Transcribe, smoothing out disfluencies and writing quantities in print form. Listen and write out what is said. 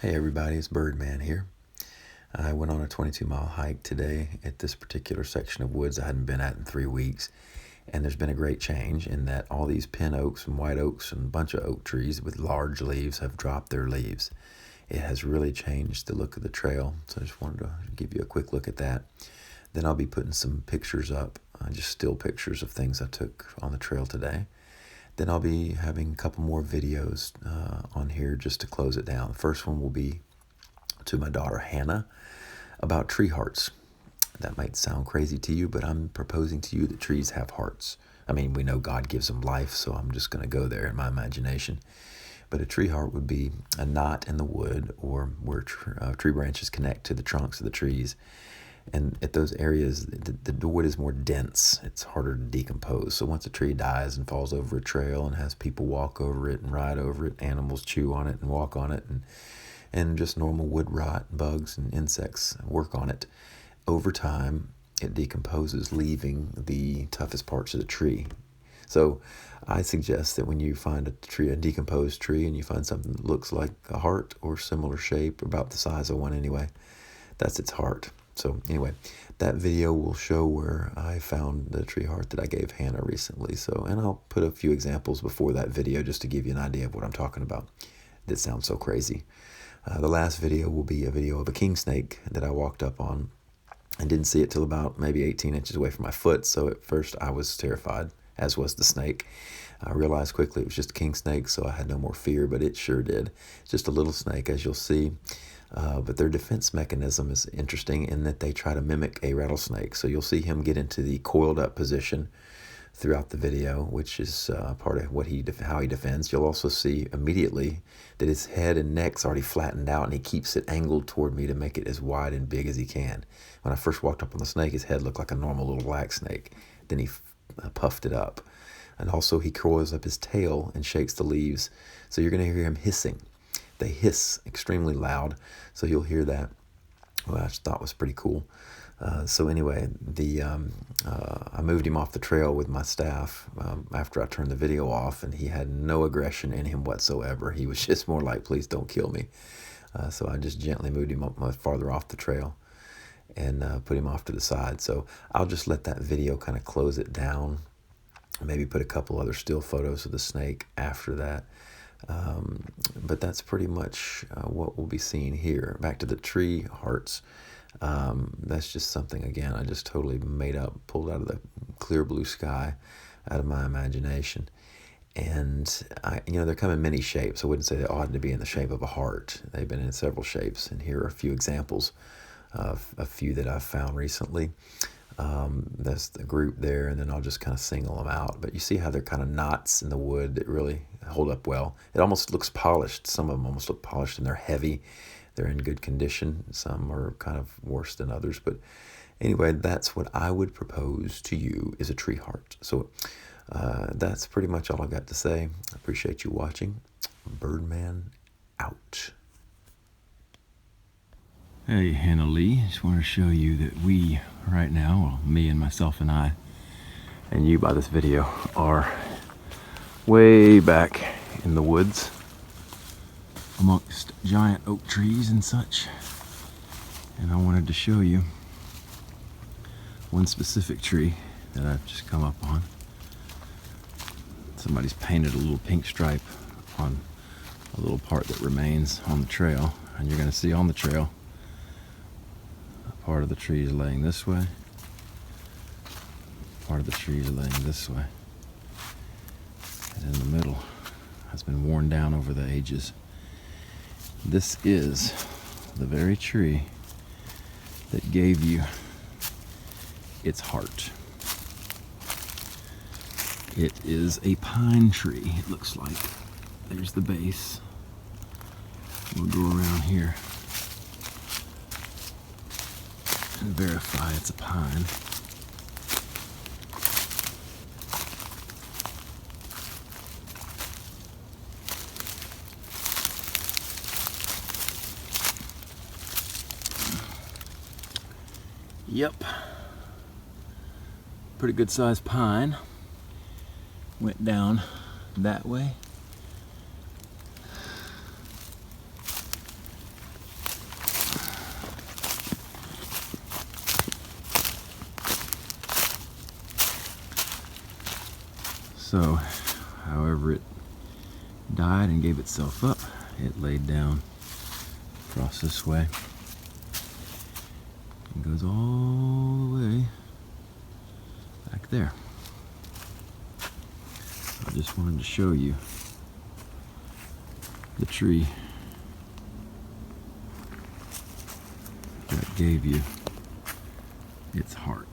Hey everybody, it's Birdman here. I went on a 22-mile hike today at this particular section of woods I hadn't been at in 3 weeks, and there's been a great change in that all these pin oaks and white oaks and a bunch of oak trees with large leaves have dropped their leaves. It has really changed the look of the trail, so I just wanted to give you a quick look at that. Then I'll be putting some pictures up, just still pictures of things I took on the trail today. Then I'll be having a couple more videos on here just to close it down. The first one will be to my daughter Hannah about tree hearts. That might sound crazy to you, but I'm proposing to you that trees have hearts. I mean, we know God gives them life, so I'm just going to go there in my imagination. But a tree heart would be a knot in the wood or where tree branches connect to the trunks of the trees. And at those areas, the wood is more dense. It's harder to decompose. So once a tree dies and falls over a trail and has people walk over it and ride over it, animals chew on it and walk on it, and just normal wood rot, bugs and insects work on it, over time it decomposes, leaving the toughest parts of the tree. So I suggest that when you find a decomposed tree, and you find something that looks like a heart or similar shape, about the size of one anyway, that's its heart. So anyway, that video will show where I found the tree heart that I gave Hannah recently. And I'll put a few examples before that video just to give you an idea of what I'm talking about. That sounds so crazy. The last video will be a video of a kingsnake that I walked up on and didn't see it till about maybe 18 inches away from my foot. So at first I was terrified, as was the snake. I realized quickly it was just a kingsnake, so I had no more fear, but it sure did. It's just a little snake, as you'll see. But their defense mechanism is interesting in that they try to mimic a rattlesnake. So you'll see him get into the coiled up position throughout the video, which is part of how he defends. You'll also see immediately that his head and neck's already flattened out, and he keeps it angled toward me to make it as wide and big as he can. When I first walked up on the snake, his head looked like a normal little black snake. Then he puffed it up. And also he coils up his tail and shakes the leaves. So you're going to hear him hissing. They hiss extremely loud, so you'll hear that. Well, I just thought was pretty cool. So anyway, I moved him off the trail with my staff after I turned the video off, and he had no aggression in him whatsoever. He was just more like, please don't kill me. So I just gently moved him up farther off the trail and put him off to the side. So I'll just let that video kind of close it down. Maybe put a couple other still photos of the snake after that. But that's pretty much what we'll be seeing here. Back to the tree hearts. That's just something, again, I just totally made up, pulled out of the clear blue sky, out of my imagination. And they come in many shapes. I wouldn't say they ought to be in the shape of a heart. They've been in several shapes, and here are a few examples of a few that I've found recently. That's the group there, and then I'll just kind of single them out. But you see how they're kind of knots in the wood that really hold up well. It almost looks polished. Some of them almost look polished, and they're heavy. They're in good condition. Some are kind of worse than others. But anyway, that's what I would propose to you is a tree heart. So that's pretty much all I got to say. I appreciate you watching. Birdman out. Hey, Hannah Lee, just want to show you that we, right now, well, me and myself and I, and you by this video, are way back in the woods amongst giant oak trees and such. And I wanted to show you one specific tree that I've just come up on. Somebody's painted a little pink stripe on a little part that remains on the trail, and you're going to see on the trail part of the tree is laying this way, part of the tree is laying this way, and in the middle has been worn down over the ages. This is the very tree that gave you its heart. It is a pine tree, it looks like. There's the base. We'll go around here and verify it's a pine. Yep, pretty good sized pine. Went down that way So, however it died and gave itself up, it laid down across this way. It goes all the way back there. I just wanted to show you the tree that gave you its heart.